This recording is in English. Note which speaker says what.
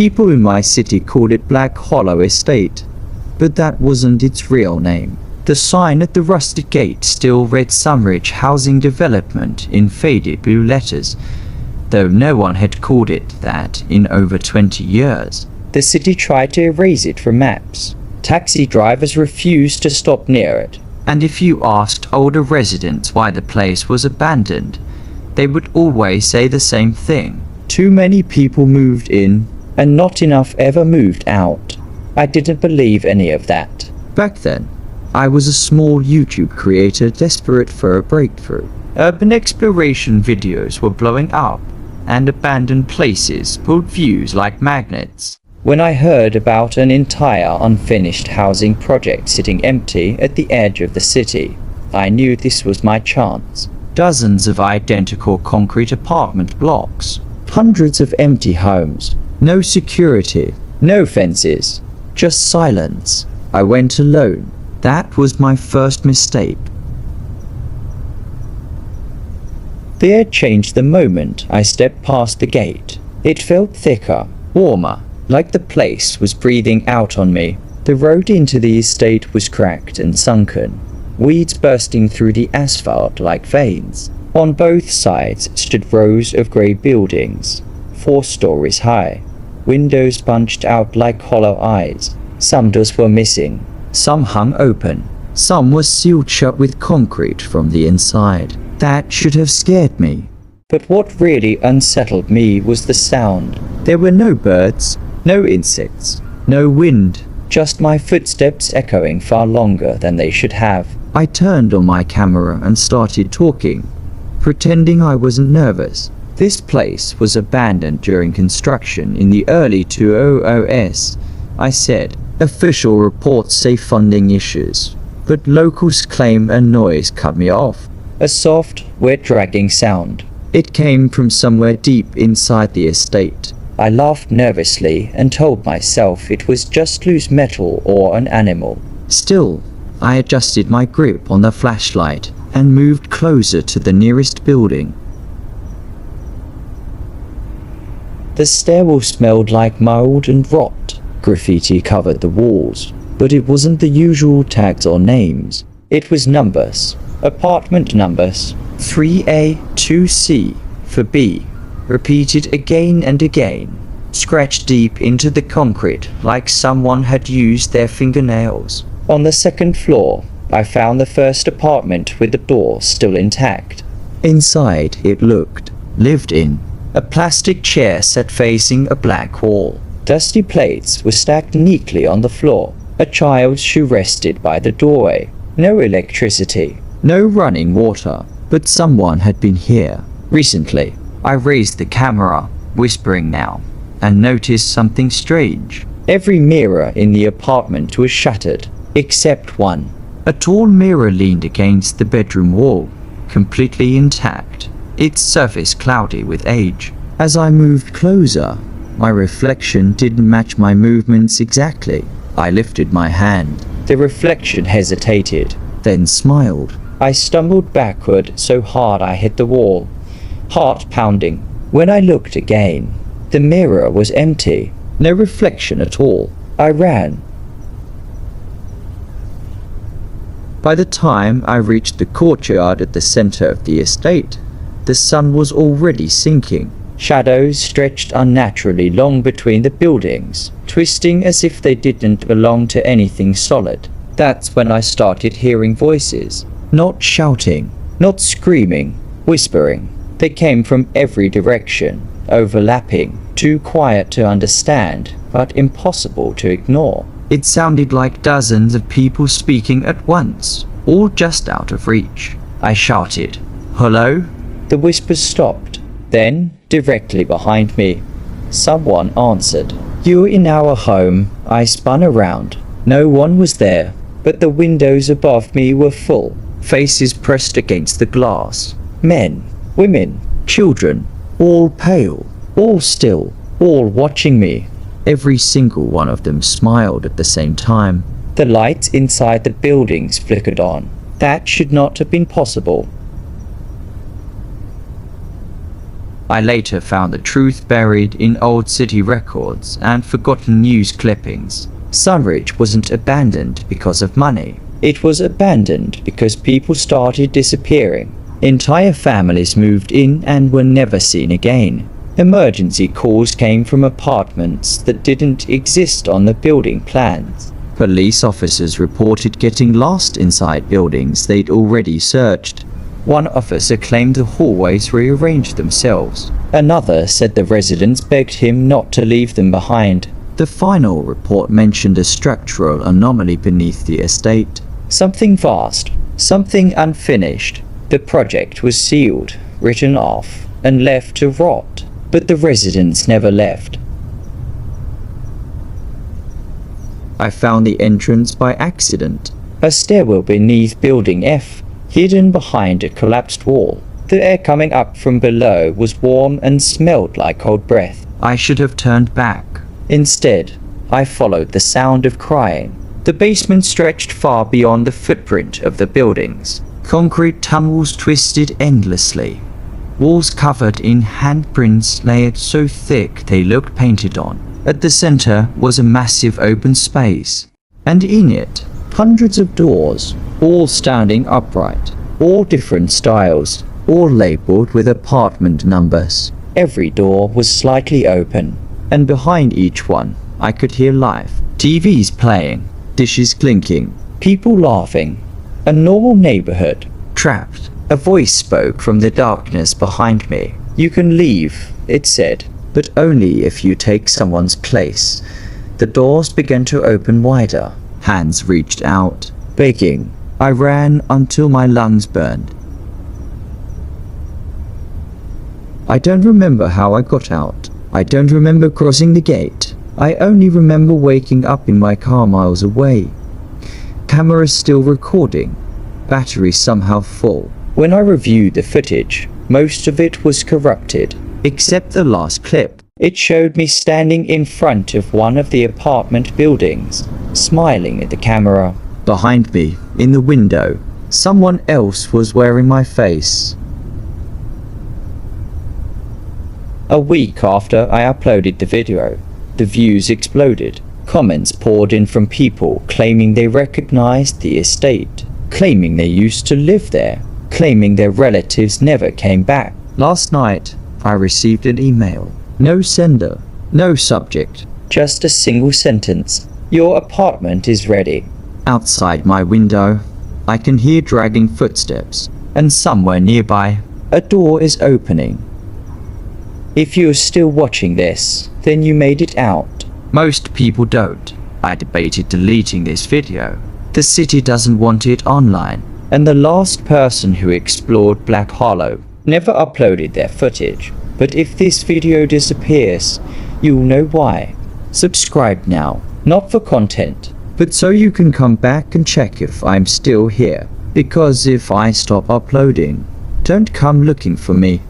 Speaker 1: People in my city called it Black Hollow Estate, but that wasn't its real name. The sign at the rusted gate still read Sunridge Housing Development in faded blue letters, though no one had called it that in over 20 years. The city tried to erase it from maps. Taxi drivers refused to stop near it, and if you asked older residents why the place was abandoned, they would always say the same thing. Too many people moved in, and not enough ever moved out. I didn't believe any of that. Back then, I was a small YouTube creator desperate for a breakthrough. Urban exploration videos were blowing up, and abandoned places pulled views like magnets. When I heard about an entire unfinished housing project sitting empty at the edge of the city, I knew this was my chance. Dozens of identical concrete apartment blocks, hundreds of empty homes, no security, no fences, just silence. I went alone. That was my first mistake. The air changed the moment I stepped past the gate. It felt thicker, warmer, like the place was breathing out on me. The road into the estate was cracked and sunken, weeds bursting through the asphalt like veins. On both sides stood rows of grey buildings, 4 stories high, windows bunched out like hollow eyes. Some doors were missing, some hung open, some were sealed shut with concrete from the inside. That should have scared me. But what really unsettled me was the sound. There were no birds, no insects, no wind, just my footsteps echoing far longer than they should have. I turned on my camera and started talking, pretending I wasn't nervous. This place was abandoned during construction in the early 2000s, I said. Official reports say funding issues, but locals claim a noise cut me off. A soft, wet dragging sound. It came from somewhere deep inside the estate. I laughed nervously and told myself it was just loose metal or an animal. Still, I adjusted my grip on the flashlight and moved closer to the nearest building. The stairwell smelled like mold and rot. Graffiti covered the walls, but it wasn't the usual tags or names. It was numbers. Apartment numbers. 3A, 2C for B. Repeated again and again. Scratched deep into the concrete like someone had used their fingernails. On the second floor, I found the first apartment with the door still intact. Inside it looked lived in. A plastic chair sat facing a black wall. Dusty plates were stacked neatly on the floor. A child's shoe rested by the doorway. No electricity, no running water, but someone had been here recently. I raised the camera, whispering now, and noticed something strange. Every mirror in the apartment was shattered, except one. A tall mirror leaned against the bedroom wall, completely intact, its surface cloudy with age. As I moved closer, my reflection didn't match my movements exactly. I lifted my hand. The reflection hesitated, then smiled. I stumbled backward so hard I hit the wall, heart pounding. When I looked again, the mirror was empty, no reflection at all. I ran. By the time I reached the courtyard at the center of the estate, the sun was already sinking. Shadows stretched unnaturally long between the buildings, twisting as if they didn't belong to anything solid. That's when I started hearing voices. Not shouting, not screaming, whispering. They came from every direction, overlapping, too quiet to understand, but impossible to ignore. It sounded like dozens of people speaking at once, all just out of reach. I shouted, "Hello?" The whispers stopped. Then, directly behind me, someone answered. "You're in our home." I spun around. No one was there, but the windows above me were full, faces pressed against the glass. Men, women, children, all pale, all still, all watching me. Every single one of them smiled at the same time. The lights inside the buildings flickered on. That should not have been possible. I later found the truth buried in old city records and forgotten news clippings. Sunridge wasn't abandoned because of money. It was abandoned because people started disappearing. Entire families moved in and were never seen again. Emergency calls came from apartments that didn't exist on the building plans. Police officers reported getting lost inside buildings they'd already searched. One officer claimed the hallways rearranged themselves. Another said the residents begged him not to leave them behind. The final report mentioned a structural anomaly beneath the estate. Something vast, something unfinished. The project was sealed, written off, and left to rot. But the residents never left. I found the entrance by accident. A stairwell beneath Building F, hidden behind a collapsed wall. The air coming up from below was warm and smelled like cold breath. I should have turned back. Instead, I followed the sound of crying. The basement stretched far beyond the footprint of the buildings. Concrete tunnels twisted endlessly. Walls covered in handprints layered so thick they looked painted on. At the center was a massive open space, and in it, hundreds of doors, all standing upright, all different styles, all labeled with apartment numbers. Every door was slightly open, and behind each one, I could hear life. TVs playing, dishes clinking, people laughing. A normal neighborhood. Trapped. A voice spoke from the darkness behind me. You can leave, it said, but only if you take someone's place. The doors began to open wider. Hands reached out, begging. I ran until my lungs burned. I don't remember how I got out. I don't remember crossing the gate. I only remember waking up in my car miles away. Camera still recording. Battery somehow full. When I reviewed the footage, most of it was corrupted, except the last clip. It showed me standing in front of one of the apartment buildings, smiling at the camera. Behind me, in the window, someone else was wearing my face. A week after I uploaded the video, the views exploded. Comments poured in from people claiming they recognized the estate, claiming they used to live there, claiming their relatives never came back. Last night, I received an email. No sender, no subject, just a single sentence. Your apartment is ready. Outside my window, I can hear dragging footsteps, and somewhere nearby, a door is opening. If you're still watching this, then you made it out. Most people don't. I debated deleting this video. The city doesn't want it online, and the last person who explored Black Hollow never uploaded their footage. But if this video disappears, you'll know why. Subscribe now, not for content, but so you can come back and check if I'm still here. Because if I stop uploading, don't come looking for me.